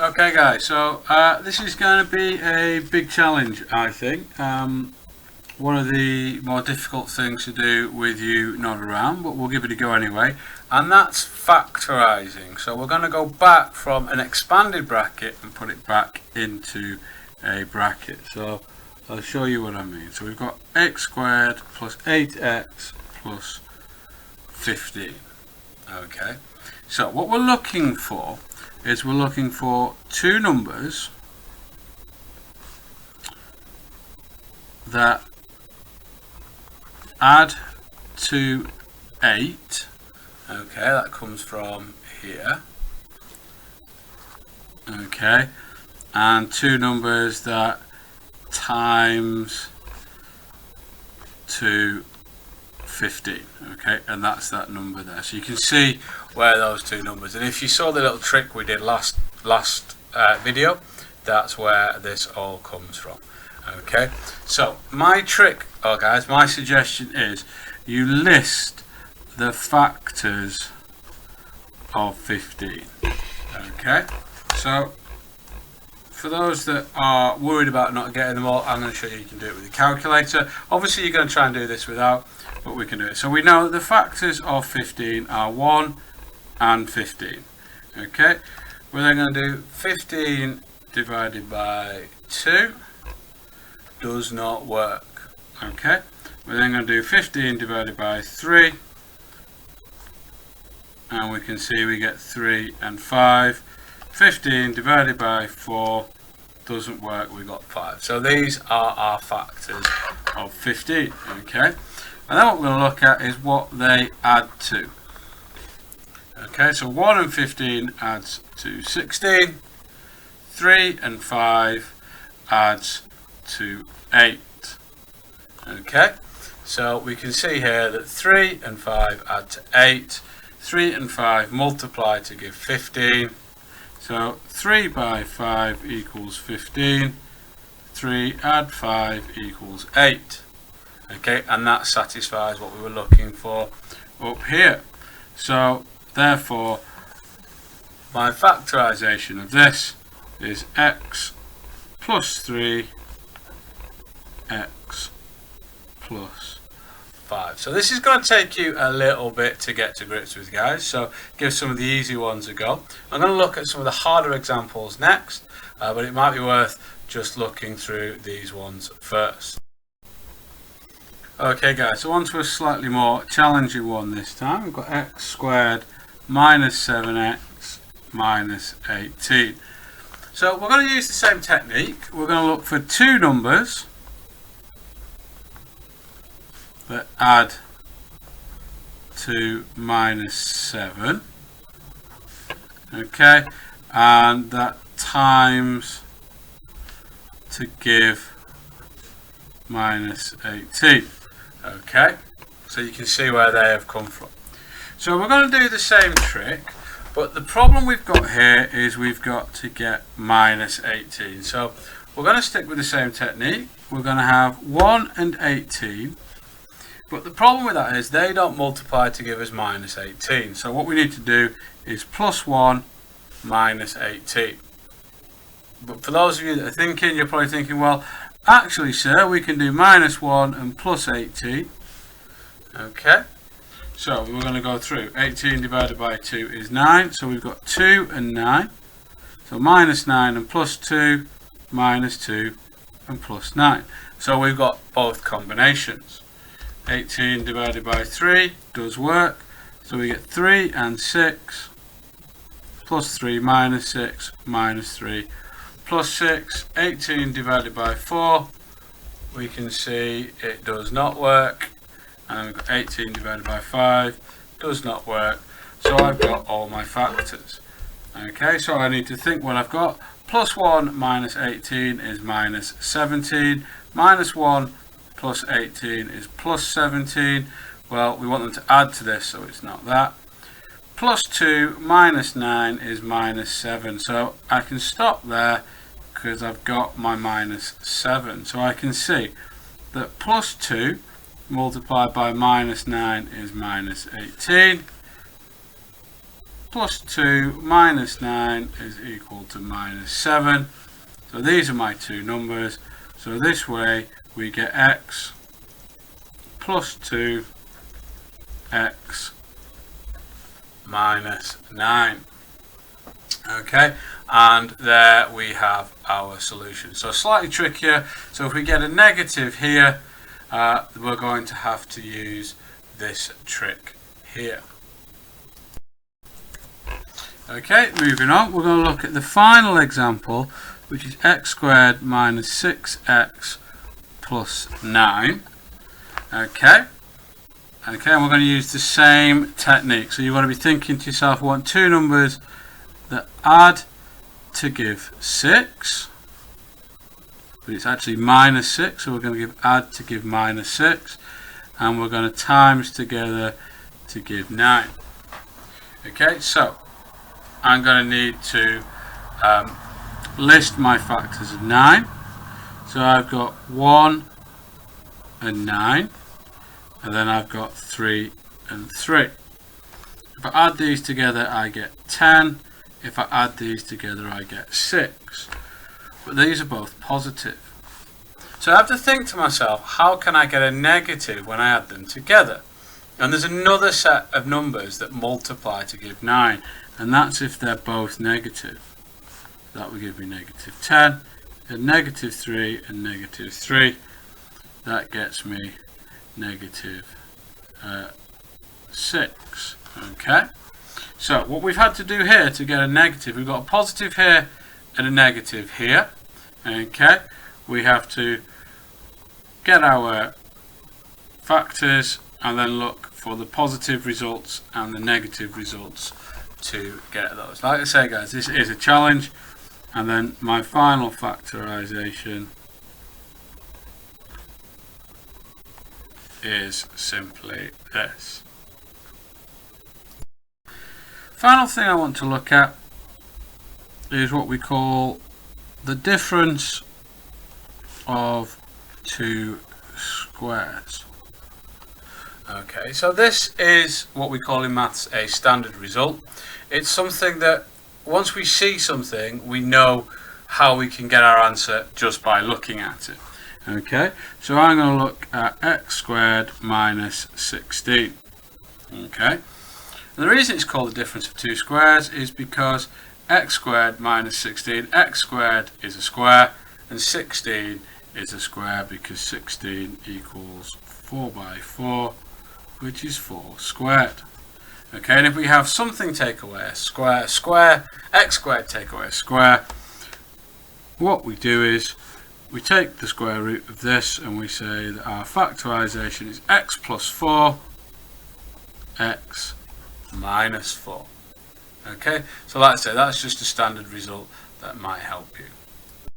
Okay guys, so this is going to be a big challenge, I think. One of the more difficult things to do with you not around, but we'll give it a go anyway, and that's factorising. So we're going to go back from an expanded bracket and put it back into a bracket. So I'll show you what I mean. So we've got x squared plus 8x plus 15. Okay, so what we're looking for is we're looking for two numbers that add to 8. Okay, that comes from here. Okay, and two numbers that times to 15. Okay, and that's that number there. So you can see where those two numbers, and if you saw the little trick we did last video, that's where this all comes from. Okay, so my trick, guys, my suggestion is you list the factors of 15. Okay, so for those that are worried about not getting them all, I'm going to show you can do it with a calculator. Obviously you're going to try and do this without, but we can do it. So we know the factors of 15 are 1 and 15. Okay, we're then going to do 15 divided by 2. Does not work. Okay, we're then going to do 15 divided by 3, and we can see we get 3 and 5. 15 divided by 4 doesn't work, we got 5. So these are our factors of 15. Okay, and then what we're going to look at is what they add to. Okay, so 1 and 15 adds to 16. 3 and 5 adds to 8. Okay, so we can see here that 3 and 5 add to 8. 3 and 5 multiply to give 15. So 3 by 5 equals 15. 3 add 5 equals 8. Okay, and that satisfies what we were looking for up here. So therefore, my factorisation of this is x plus 3 x plus 5. So this is going to take you a little bit to get to grips with, guys, so give some of the easy ones a go. I'm going to look at some of the harder examples next, but it might be worth just looking through these ones first. Okay guys, so on to a slightly more challenging one this time. We've got x squared minus 7x minus 18. So we're going to use the same technique. We're going to look for two numbers that add to minus 7. Okay, and that times to give minus 18. Okay, so you can see where they have come from. So we're going to do the same trick, but the problem we've got here is we've got to get minus 18. So we're going to stick with the same technique. We're going to have 1 and 18, but the problem with that is they don't multiply to give us minus 18. So what we need to do is plus 1 minus 18. But for those of you that are thinking, you're probably thinking, well, actually, sir, we can do minus 1 and plus 18. Okay, so we're going to go through. 18 divided by 2 is 9, so we've got 2 and 9. So minus 9 and plus 2, minus 2 and plus 9. So we've got both combinations. 18 divided by 3 does work, so we get 3 and 6, plus 3 minus 6, minus 3 plus 6. 18 divided by 4, we can see it does not work, and we've got 18 divided by 5 does not work. So I've got all my factors. Okay, so I need to think what I've got. Plus 1 minus 18 is minus 17. Minus 1 plus 18 is plus 17. Well, we want them to add to this, so it's not that. Plus 2 minus 9 is minus 7. So I can stop there because I've got my minus 7. So I can see that plus 2 multiplied by minus 9 is minus 18. plus 2 minus 9 is equal to minus 7. So these are my two numbers. So this way we get x plus 2 x minus 9. Okay, and there we have our solution. So slightly trickier. So if we get a negative here, we're going to have to use this trick here. Okay, moving on, we're going to look at the final example, which is x squared minus 6x plus 9. Okay, and we're going to use the same technique. So you've got to be thinking to yourself, I want two numbers that add to give 6, but it's actually minus 6, so we're going to give add to give minus 6, and we're going to times together to give 9. Okay, so I'm going to need to list my factors of 9. So I've got 1 and 9, and then I've got 3 and 3. If I add these together, I get 10. If I add these together, I get 6. But these are both positive. So I have to think to myself, how can I get a negative when I add them together? And there's another set of numbers that multiply to give 9, and that's if they're both negative. That will give me negative 10, and negative 3 and negative 3. That gets me negative 6. Okay. So what we've had to do here to get a negative, we've got a positive here and a negative here. Okay, we have to get our factors and then look for the positive results and the negative results to get those. Like I say, guys, this is a challenge, and then my final factorization is simply this. Final thing I want to look at is what we call the difference of two squares. Okay, so this is what we call in maths a standard result. It's something that once we see something, we know how we can get our answer just by looking at it. Okay, so I'm going to look at x squared minus 16. Okay. And the reason it's called the difference of two squares is because x squared minus 16, x squared is a square, and 16 is a square because 16 equals 4 by 4, which is 4 squared. Okay, and if we have something take away a square, square, x squared take away a square, what we do is we take the square root of this and we say that our factorization is x plus 4, x minus 4. Okay, so like I say, that's just a standard result that might help you.